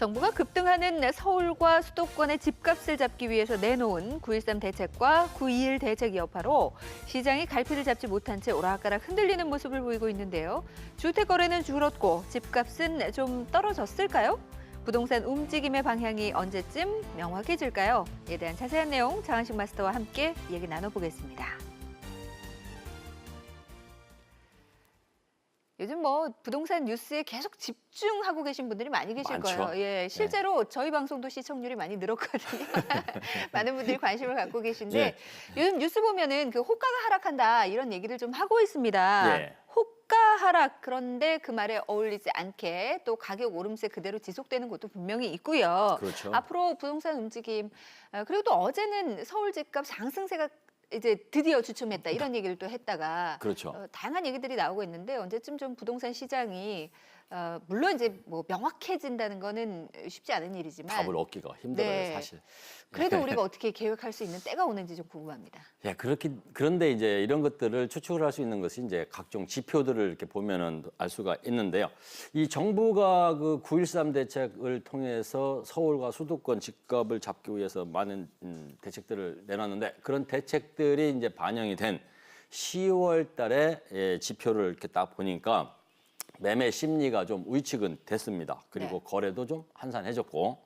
정부가 급등하는 서울과 수도권의 집값을 잡기 위해서 내놓은 9.13 대책과 9.21 대책 여파로 시장이 갈피를 잡지 못한 채 오락가락 흔들리는 모습을 보이고 있는데요. 주택 거래는 줄었고 집값은 좀 떨어졌을까요? 부동산 움직임의 방향이 언제쯤 명확해질까요? 이에 대한 자세한 내용 장한식 마스터와 함께 얘기 나눠보겠습니다. 요즘 부동산 뉴스에 계속 집중하고 계신 분들이 많이 계실 많죠. 거예요. 예, 실제로 저희 방송도 시청률이 많이 늘었거든요. 많은 분들이 관심을 갖고 계신데 요즘 뉴스 보면은 그 호가가 하락한다 이런 얘기를 좀 하고 있습니다. 예. 호가 하락 그런데 그 말에 어울리지 않게 또 가격 오름세 그대로 지속되는 것도 분명히 있고요. 그렇죠. 앞으로 부동산 움직임 그리고 또 어제는 서울 집값 상승세가 이제 드디어 주춤했다 이런 얘기를 또 했다가 그렇죠. 다양한 얘기들이 나오고 있는데 언제쯤 좀 부동산 시장이 물론 이제 명확해진다는 거는 쉽지 않은 일이지만 답을 얻기가 힘들어요, 네. 사실. 그래도 우리가 어떻게 계획할 수 있는 때가 오는지 좀 궁금합니다. 예, 그런데 이제 이런 것들을 추측을 할 수 있는 것이 이제 각종 지표들을 이렇게 보면은 알 수가 있는데요. 이 정부가 그 9.13 대책을 통해서 서울과 수도권 집값을 잡기 위해서 많은 대책들을 내놨는데 그런 대책들이 이제 반영이 된 10월 달에 지표를 이렇게 딱 보니까 매매 심리가 좀 위축은 됐습니다. 그리고 네. 거래도 좀 한산해졌고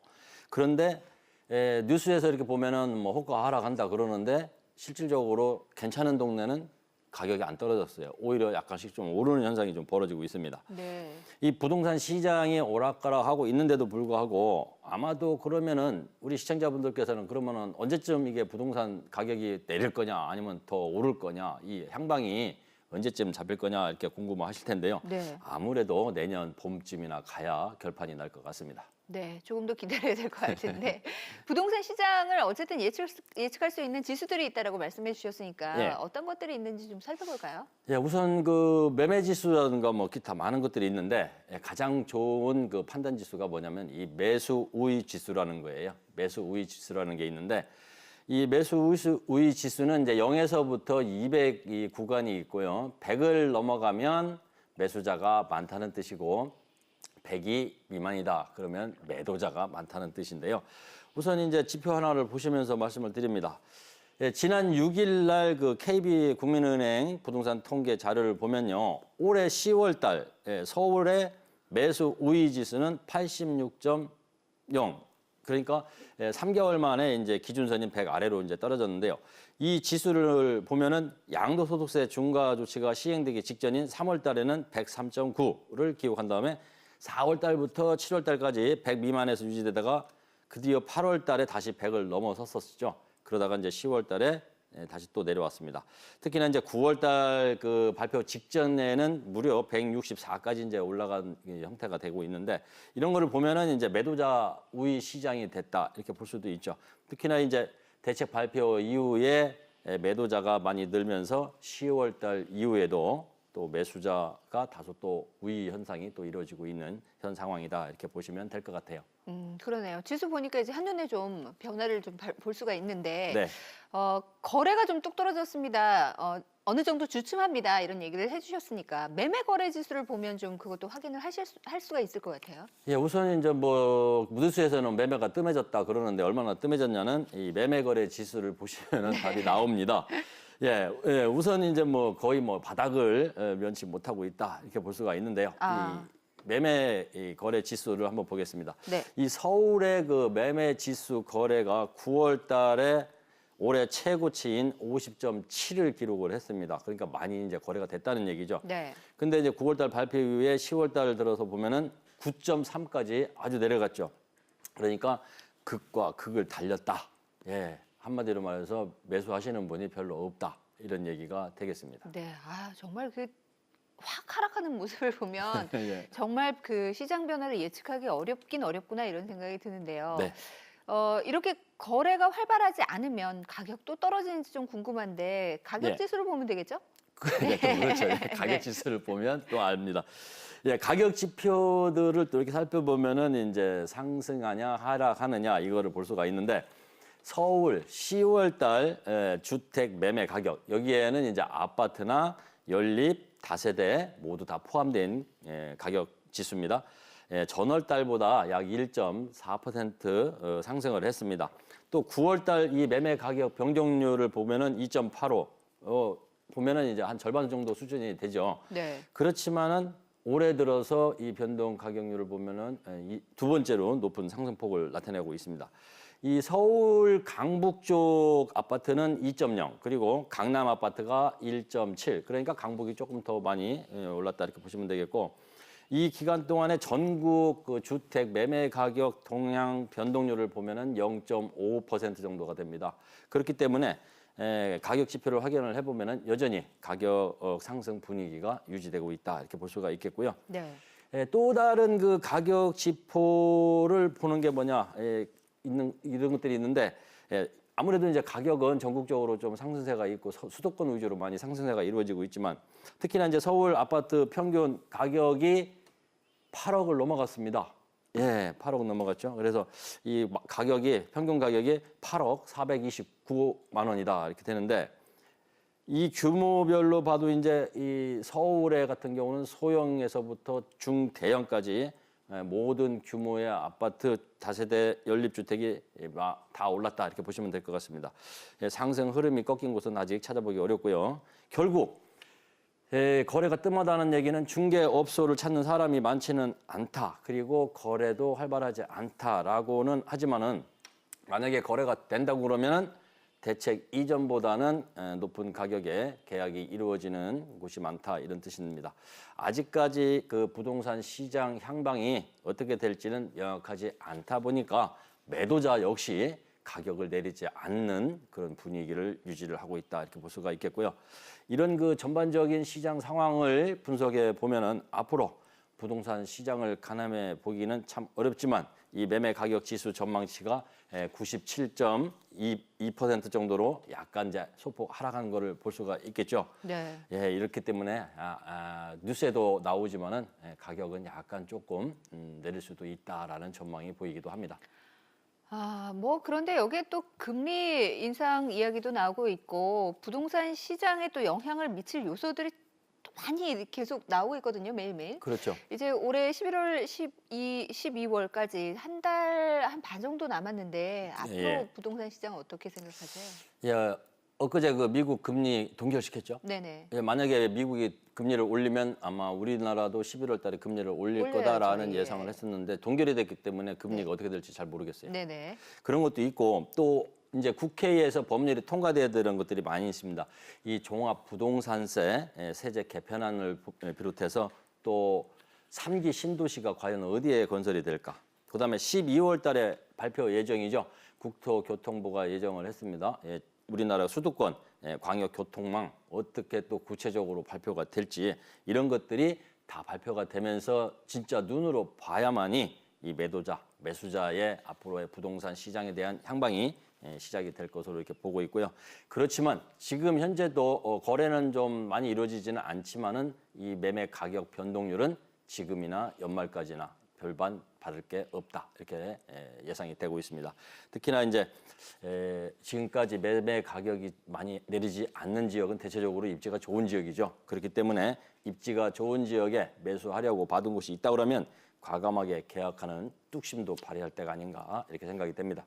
그런데 뉴스에서 이렇게 보면은 뭐 호가 하락한다 그러는데 실질적으로 괜찮은 동네는 가격이 안 떨어졌어요. 오히려 약간씩 좀 오르는 현상이 좀 벌어지고 있습니다. 네. 이 부동산 시장이 오락가락하고 있는데도 불구하고 아마도 그러면은 우리 시청자분들께서는 그러면은 언제쯤 이게 부동산 가격이 내릴 거냐 아니면 더 오를 거냐 이 향방이 언제쯤 잡힐 거냐 이렇게 궁금하실 텐데요. 네. 아무래도 내년 봄쯤이나 가야 결판이 날 것 같습니다. 네, 조금 더 기다려야 될 것 같은데 부동산 시장을 어쨌든 예측할 수 있는 지수들이 있다라고 말씀해 주셨으니까 예. 어떤 것들이 있는지 좀 살펴볼까요? 예, 우선 그 매매 지수라든가 뭐 기타 많은 것들이 있는데 가장 좋은 그 판단 지수가 뭐냐면 이 매수 우위 지수라는 거예요. 매수 우위 지수라는 게 있는데 이 매수 우위 지수는 이제 0에서부터 200 이 구간이 있고요. 100을 넘어가면 매수자가 많다는 뜻이고 100이 미만이다. 그러면 매도자가 많다는 뜻인데요. 우선 이제 지표 하나를 보시면서 말씀을 드립니다. 예, 지난 6일 날 그 KB 국민은행 부동산 통계 자료를 보면요. 올해 10월 달 서울의 매수 우위 지수는 86.0. 그러니까 3개월 만에 이제 기준선인 100 아래로 이제 떨어졌는데요. 이 지수를 보면은 양도소득세 중과 조치가 시행되기 직전인 3월 달에는 103.9를 기록한 다음에 4월 달부터 7월 달까지 100 미만에서 유지되다가 드디어 8월 달에 다시 100을 넘어섰었죠. 그러다가 이제 10월 달에 다시 또 내려왔습니다. 특히나 이제 9월 달 그 발표 직전에는 무려 164까지 이제 올라간 형태가 되고 있는데 이런 거를 보면은 이제 매도자 우위 시장이 됐다 이렇게 볼 수도 있죠. 특히나 이제 대책 발표 이후에 매도자가 많이 늘면서 10월 달 이후에도 또 매수자가 다소 또 우위 현상이 또 이루어지고 있는 현 상황이다 이렇게 보시면 될 것 같아요. 그러네요. 지수 보니까 이제 한눈에 좀 변화를 좀 볼 수가 있는데 네. 거래가 좀 뚝 떨어졌습니다. 어느 정도 주춤합니다. 이런 얘기를 해주셨으니까 매매 거래 지수를 보면 좀 그것도 확인을 할 수가 있을 것 같아요. 예, 우선 이제 뭐 무드스에서는 매매가 뜸해졌다 그러는데 얼마나 뜸해졌냐는 이 매매 거래 지수를 보시면은 답이 나옵니다. 예, 우선 이제 뭐 거의 뭐 바닥을 면치 못하고 있다 이렇게 볼 수가 있는데요. 아. 이 매매 거래 지수를 한번 보겠습니다. 네. 이 서울의 그 매매 지수 거래가 9월 달에 올해 최고치인 50.7을 기록을 했습니다. 그러니까 많이 이제 거래가 됐다는 얘기죠. 네. 근데 이제 9월 달 발표 이후에 10월 달 들어서 보면은 9.3까지 아주 내려갔죠. 그러니까 극과 극을 달렸다. 예. 한마디로 말해서 매수하시는 분이 별로 없다. 이런 얘기가 되겠습니다. 네. 정말 확 하락하는 모습을 보면 예. 정말 그 시장 변화를 예측하기 어렵긴 어렵구나 이런 생각이 드는데요. 네. 이렇게 거래가 활발하지 않으면 가격도 떨어지는지 좀 궁금한데 가격 네. 지수를 보면 되겠죠? 네, 또 그렇죠. 예, 가격 지수를 보면 또 압니다. 예, 가격 지표들을 또 이렇게 살펴보면은 이제 상승하냐 하락하느냐 이거를 볼 수가 있는데 서울 10월 달 주택 매매 가격 여기에는 이제 아파트나 연립 다세대 모두 다 포함된 가격 지수입니다. 전월 달보다 약 1.4% 상승을 했습니다. 또 9월 달 이 매매 가격 변동률을 보면은 2.85 보면은 이제 한 절반 정도 수준이 되죠. 네. 그렇지만은 올해 들어서 이 변동 가격률을 보면은 두 번째로 높은 상승폭을 나타내고 있습니다. 이 서울 강북 쪽 아파트는 2.0 그리고 강남 아파트가 1.7 그러니까 강북이 조금 더 많이 올랐다 이렇게 보시면 되겠고 이 기간 동안에 전국 그 주택 매매 가격 동향 변동률을 보면은 0.5% 정도가 됩니다. 그렇기 때문에 가격 지표를 확인을 해보면은 여전히 가격 상승 분위기가 유지되고 있다 이렇게 볼 수가 있겠고요. 네. 또 다른 그 가격 지표를 보는 게 뭐냐 이런 것들이 있는데 아무래도 이제 가격은 전국적으로 좀 상승세가 있고 수도권 위주로 많이 상승세가 이루어지고 있지만 특히나 이제 서울 아파트 평균 가격이 8억을 넘어갔습니다. 예, 8억 넘어갔죠. 그래서 이 가격이 평균 가격이 8억 429만 원이다 이렇게 되는데 이 규모별로 봐도 이제 이 서울에 같은 경우는 소형에서부터 중대형까지 모든 규모의 아파트 다세대 연립주택이 다 올랐다 이렇게 보시면 될 것 같습니다. 상승 흐름이 꺾인 곳은 아직 찾아보기 어렵고요. 결국 거래가 뜸하다는 얘기는 중개업소를 찾는 사람이 많지는 않다. 그리고 거래도 활발하지 않다라고는 하지만은 만약에 거래가 된다고 그러면은 대책 이전보다는 높은 가격에 계약이 이루어지는 곳이 많다 이런 뜻입니다. 아직까지 그 부동산 시장 향방이 어떻게 될지는 명확하지 않다 보니까 매도자 역시 가격을 내리지 않는 그런 분위기를 유지를 하고 있다 이렇게 볼 수가 있겠고요. 이런 그 전반적인 시장 상황을 분석해 보면은 앞으로 부동산 시장을 가늠해 보기는 참 어렵지만 이 매매 가격 지수 전망치가 97.2% 정도로 약간 이제 소폭 하락한 거를 볼 수가 있겠죠. 네. 예, 이렇기 때문에 뉴스에도 나오지만은 가격은 약간 조금 내릴 수도 있다라는 전망이 보이기도 합니다. 뭐 그런데 여기에 또 금리 인상 이야기도 나오고 있고 부동산 시장에 또 영향을 미칠 요소들이 또 많이 계속 나오고 있거든요, 매일매일. 그렇죠. 이제 올해 11월 12월까지 한 달 한 반 정도 남았는데 앞으로 예. 부동산 시장 어떻게 생각하세요? 예, 엊그제 그 미국 금리 동결시켰죠. 네네. 예, 만약에 미국이 금리를 올리면 아마 우리나라도 11월 달에 금리를 올릴 올려야죠, 거다라는 예. 예상을 했었는데 동결이 됐기 때문에 금리가 어떻게 될지 잘 모르겠어요. 네네. 그런 것도 있고 또 이제 국회에서 법률이 통과돼야 되는 것들이 많이 있습니다. 이 종합부동산세 세제 개편안을 비롯해서 또 3기 신도시가 과연 어디에 건설이 될까? 그다음에 12월 달에 발표 예정이죠. 국토교통부가 예정을 했습니다. 우리나라 수도권 광역교통망 어떻게 또 구체적으로 발표가 될지 이런 것들이 다 발표가 되면서 진짜 눈으로 봐야만이 이 매도자, 매수자의 앞으로의 부동산 시장에 대한 향방이 시작이 될 것으로 이렇게 보고 있고요. 그렇지만 지금 현재도 거래는 좀 많이 이루어지지는 않지만은 이 매매 가격 변동률은 지금이나 연말까지나 별반 받을 게 없다 이렇게 예상이 되고 있습니다. 특히나 이제 지금까지 매매 가격이 많이 내리지 않는 지역은 대체적으로 입지가 좋은 지역이죠. 그렇기 때문에 입지가 좋은 지역에 매수하려고 받은 곳이 있다 그러면 과감하게 계약하는 뚝심도 발휘할 때가 아닌가 이렇게 생각이 됩니다.